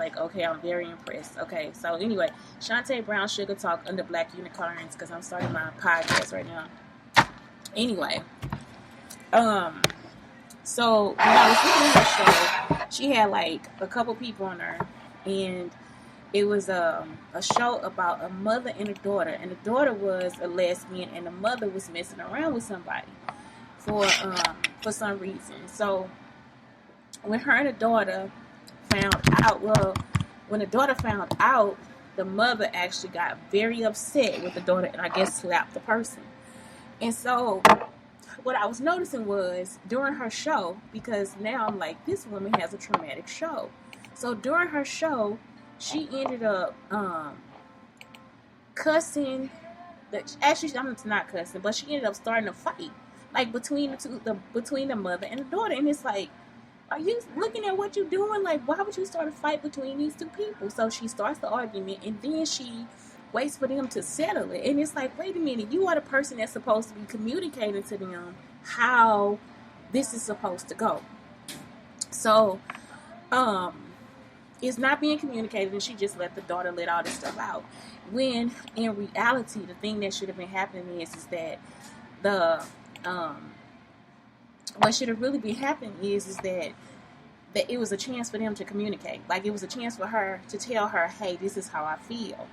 like, okay, I'm very impressed. Okay, so anyway, Shantae Brown Sugar Talk under Black Unicorns, because I'm starting my podcast right now. Anyway, so when I was looking at her show, she had like a couple people on her, and it was a show about a mother and a daughter, and the daughter was a lesbian, and the mother was messing around with somebody for some reason. So when her and the daughter found out, when the daughter found out, the mother actually got very upset with the daughter, and I guess slapped the person. And so what I was noticing was during her show, because now I'm like, this woman has a traumatic show. So during her show, she ended up cussing. Actually, I'm not cussing, but she ended up starting a fight, like between between the mother and the daughter. And it's like, are you looking at what you're doing? Like, why would you start a fight between these two people? So she starts the argument, and then she waits for them to settle it. And it's like, wait a minute, you are the person that's supposed to be communicating to them how this is supposed to go. So, it's not being communicated, and she just let the daughter let all this stuff out. When in reality, the thing that should have been happening is that what should have really been happening is that it was a chance for them to communicate. Like, it was a chance for her to tell her, hey, this is how I feel.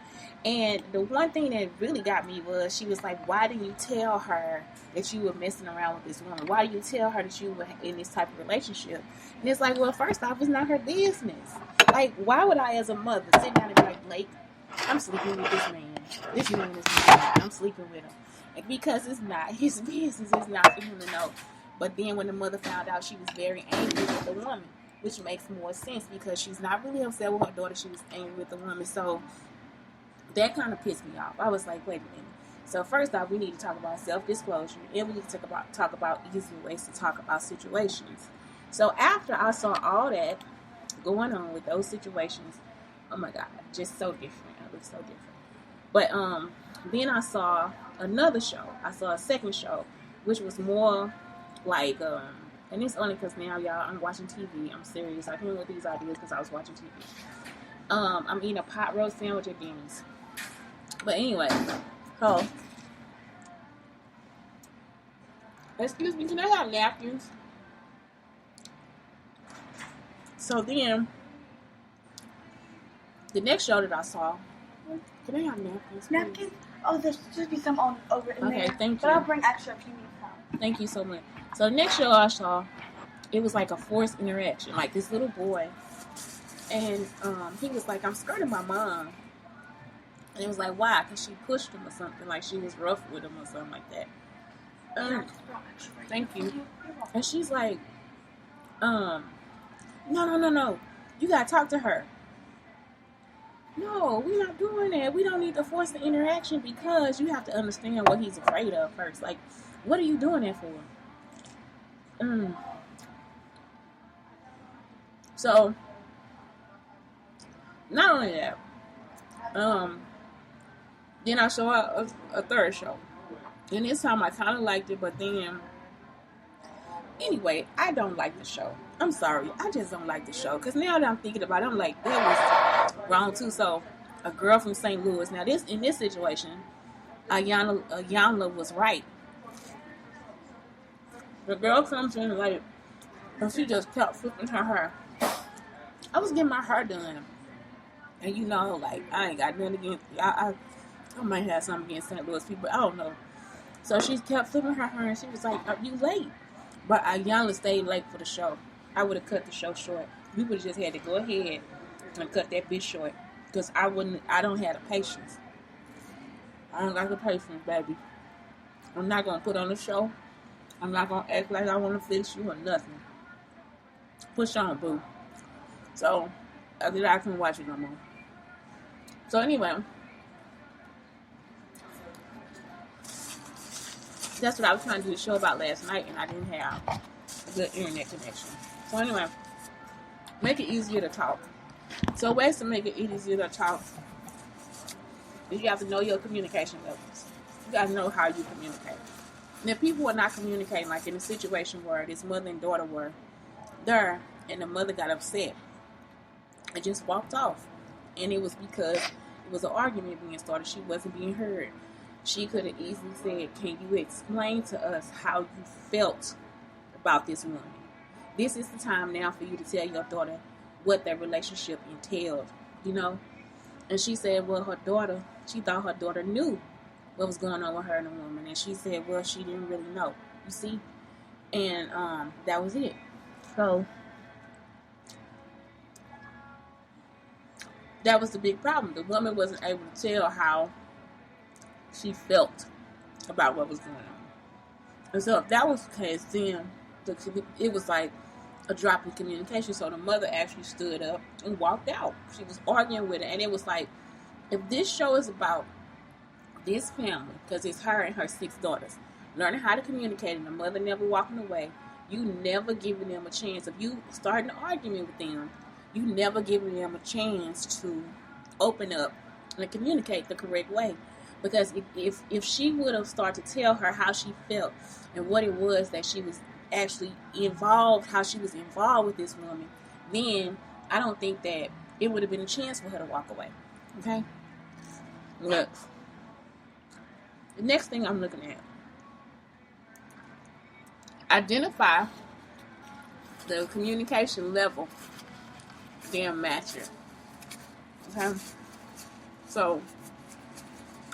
And the one thing that really got me was she was like, why didn't you tell her that you were messing around with this woman? Why do you tell her that you were in this type of relationship? And it's like, well, first off, it's not her business. Like, why would I, as a mother, sit down and be like, Blake, I'm sleeping with this man. This man is mine. I'm sleeping with him. And because it's not his business, it's not for him to know. But then when the mother found out, she was very angry with the woman, which makes more sense because she's not really upset with her daughter. She was angry with the woman. So that kind of pissed me off. I was like, wait a minute. So first off, we need to talk about self-disclosure, and we need to talk about easier ways to talk about situations. So after I saw all that going on with those situations, oh my God, just so different. It looks so different. But then I saw another show. I saw a second show, which was more like, and it's only because now, y'all, I'm watching TV. I'm serious. I came up with these ideas because I was watching TV. I'm eating a pot roast sandwich at Denny's. But anyway, excuse me, can I have napkins? So then, the next show that I saw, can I have napkins? Napkins? Oh, there should be some over in there. Okay, thank you. But I'll bring extra if you need some. Thank you so much. So the next show I saw, it was like a forced interaction. Like this little boy, and he was like, I'm scared of my mom. And it was like, why? Because she pushed him or something. Like she was rough with him or something like that. Thank you. And she's like, no. You gotta talk to her. No, we're not doing that. We don't need to force the interaction because you have to understand what he's afraid of first. Like, what are you doing that for? So, not only that, then I saw a third show. And this time I kind of liked it, but then, anyway, I don't like the show. I'm sorry, I just don't like the show. Because now that I'm thinking about it, I'm like, that was wrong too. So, a girl from St. Louis. Now, in this situation, Ayanna was right. The girl comes in late, and she just kept flipping her hair. I was getting my hair done. And you know, like, I ain't got nothing against, I might have something against St. Louis people, I don't know. So she kept flipping her hair, and she was like, are you late? But Ayanna stayed late for the show. I would have cut the show short. We would have just had to go ahead and cut that bitch short. Because I don't have the patience. I don't got the patience, baby. I'm not going to put on the show. I'm not going to act like I want to fix you or nothing. Push on, boo. So, after that, I couldn't watch it no more. So, anyway. That's what I was trying to do the show about last night, and I didn't have a good internet connection. So, anyway. Make it easier to talk. So, ways to make it easier to talk is you have to know your communication levels. You got to know how you communicate. And if people are not communicating, like in a situation where this mother and daughter were there, and the mother got upset, and just walked off. And it was because it was an argument being started. She wasn't being heard. She could have easily said, "Can you explain to us how you felt about this woman? This is the time now for you to tell your daughter what that relationship entailed, you know?" And she said, well, she thought her daughter knew what was going on with her and the woman. And she said, well, she didn't really know, you see? And that was it. So that was the big problem. The woman wasn't able to tell how she felt about what was going on. And so if that was the case, then it was like a drop in communication. So the mother actually stood up and walked out. She was arguing with her. And it was like, if this show is about this family, because it's her and her 6 daughters, learning how to communicate, and the mother never walking away, you never giving them a chance. If you start an argument with them, you never giving them a chance to open up and communicate the correct way. Because if she would have started to tell her how she felt and what it was that she was actually involved, how she was involved with this woman, then I don't think that it would have been a chance for her to walk away. Okay? Look. The next thing I'm looking at. Identify the communication level then match it. Okay? So,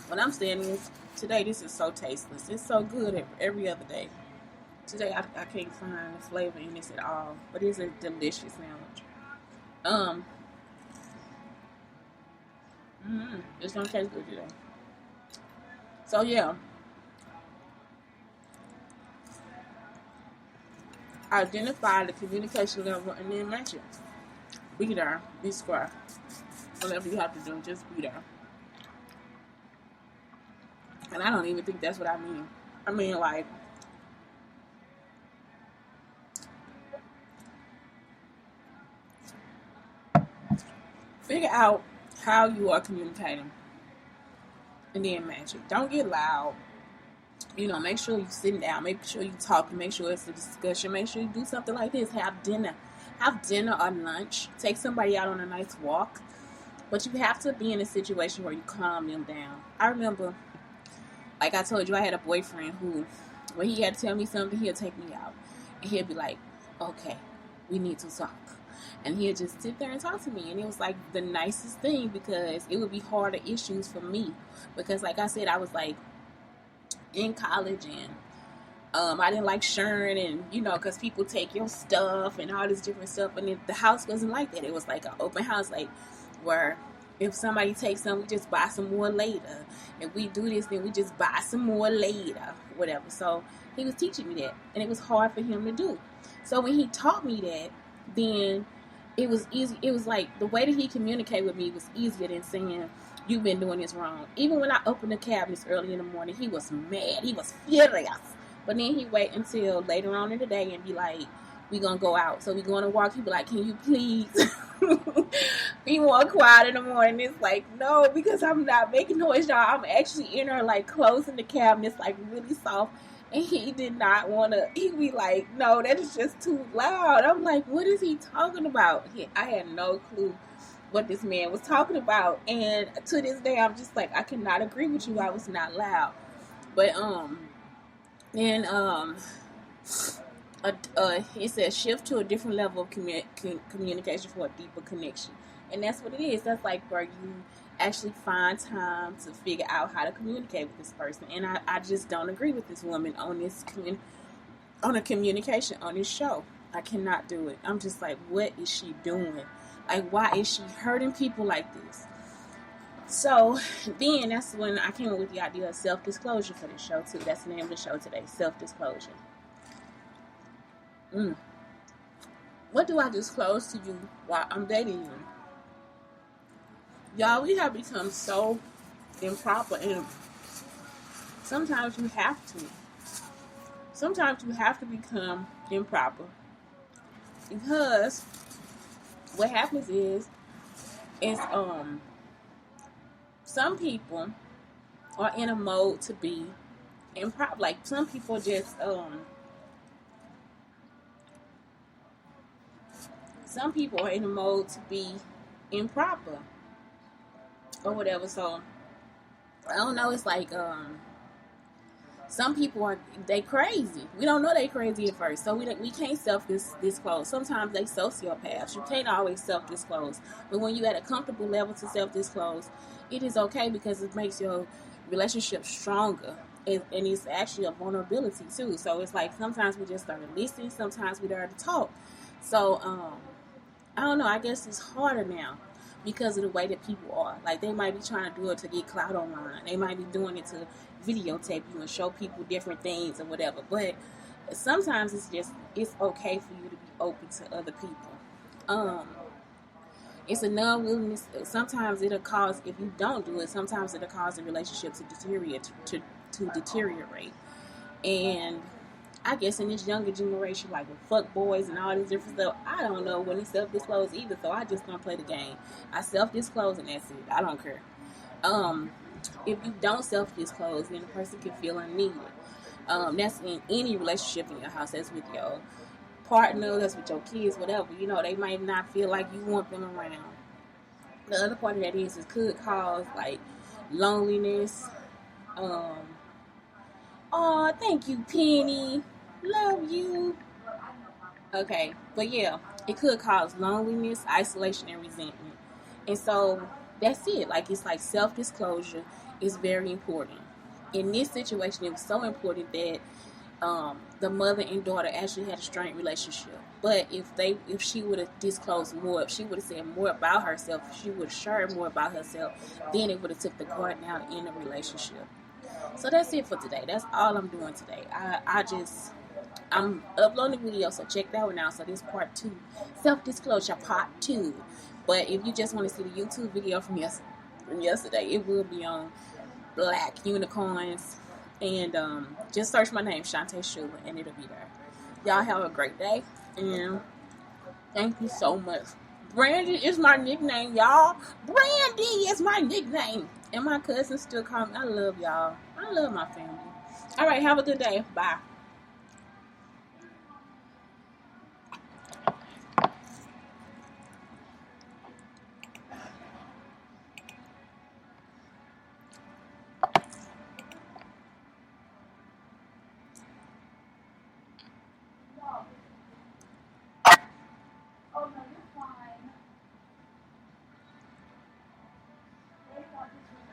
what I'm saying is, today this is so tasteless. It's so good every other day. Today I can't find the flavor in this at all, but it's a delicious sandwich. It's gonna taste good today. So yeah, identify the communication level and then match it. Be there, be square. Whatever you have to do, just be there. And I don't even think that's what I mean. I mean, like, figure out how you are communicating and then match it. Don't get loud. You know, make sure you sitting down. Make sure you talking. Make sure it's a discussion. Make sure you do something like this. Have dinner or lunch. Take somebody out on a nice walk. But you have to be in a situation where you calm them down. I remember, like I told you, I had a boyfriend who, when he had to tell me something, he'd take me out. And he'd be like, okay, we need to talk. And he'd just sit there and talk to me. And it was like the nicest thing, because it would be harder issues for me. Because like I said, I was like in college, and I didn't like sharing, and you know, because people take your stuff and all this different stuff. And the house wasn't like that. It was like an open house, like where if somebody takes something, we just buy some more later. If we do this, then we just buy some more later, whatever. So he was teaching me that, and it was hard for him to do. So when he taught me that, then it was easy. It was like the way that he communicated with me was easier than saying, you've been doing this wrong. Even when I opened the cabinets early in the morning, he was mad. He was furious. But then he wait until later on in the day and be like, we gonna go out. So we going to walk. He be like, can you please be more quiet in the morning? It's like, no, because I'm not making noise, y'all. I'm actually in there like closing the cabinets like really soft. And he did not want to. He'd be like, no, that is just too loud. I'm like, what is he talking about? I had no clue what this man was talking about. And to this day, I'm just like, I cannot agree with you. I was not loud. But, it says shift to a different level of communication for a deeper connection. And that's what it is. That's like where you actually find time to figure out how to communicate with this person. And I just don't agree with this woman on this on a communication on this show. I cannot do it. I'm just like, what is she doing? Like, why is she hurting people like this? So then that's when I came up with the idea of self-disclosure for this show too. That's the name of the show today, self-disclosure. What do I disclose to you while I'm dating you? Y'all, we have become so improper, and sometimes you have to. Sometimes you have to become improper, because what happens is some people are in a mode to be improper. Like some people just some people are in a mode to be improper or whatever. So I don't know. It's like some people they crazy. We don't know they crazy at first, so we can't self disclose. Sometimes they sociopaths. You can't always self disclose, but when you at a comfortable level to self disclose, it is okay because it makes your relationship stronger. And it's actually a vulnerability too. So it's like sometimes we just start to listen, sometimes we learn to talk. So I don't know. I guess it's harder now because of the way that people are. Like they might be trying to do it to get clout online. They might be doing it to videotape you and show people different things or whatever. But sometimes it's okay for you to be open to other people. It's a non-willingness. Sometimes it'll cause, if you don't do it, sometimes it'll cause a relationship to deteriorate. To deteriorate. And I guess in this younger generation, like with fuck boys and all this different stuff, I don't know when they self-disclose either. So I just don't play the game. I self-disclose and that's it. I don't care. If you don't self-disclose, then the person can feel unneeded. That's in any relationship in your house. That's with your partner, that's with your kids, whatever. You know, they might not feel like you want them around. The other part of that is it could cause like loneliness. Oh, thank you, Penny. Love you. Okay, but yeah, it could cause loneliness, isolation, and resentment. And so that's it. Like it's like self-disclosure is very important. In this situation, it was so important that the mother and daughter actually had a strained relationship. But if she would have disclosed more, if she would have said more about herself, if she would have shared more about herself, then it would have took the garden out in the relationship. So that's it for today. That's all I'm doing today. I'm uploading a video, so check that one out. So this part 2, self-disclosure part 2. But if you just want to see the YouTube video from yesterday, it will be on Black Unicorns. And just search my name, Shantae Shula, and it'll be there. Y'all have a great day, and thank you so much. Brandy is my nickname, y'all. Brandy is my nickname. And my cousins still call me. I love y'all. I love my family. All right, have a good day. Bye. Oh no, you're fine. They thought this was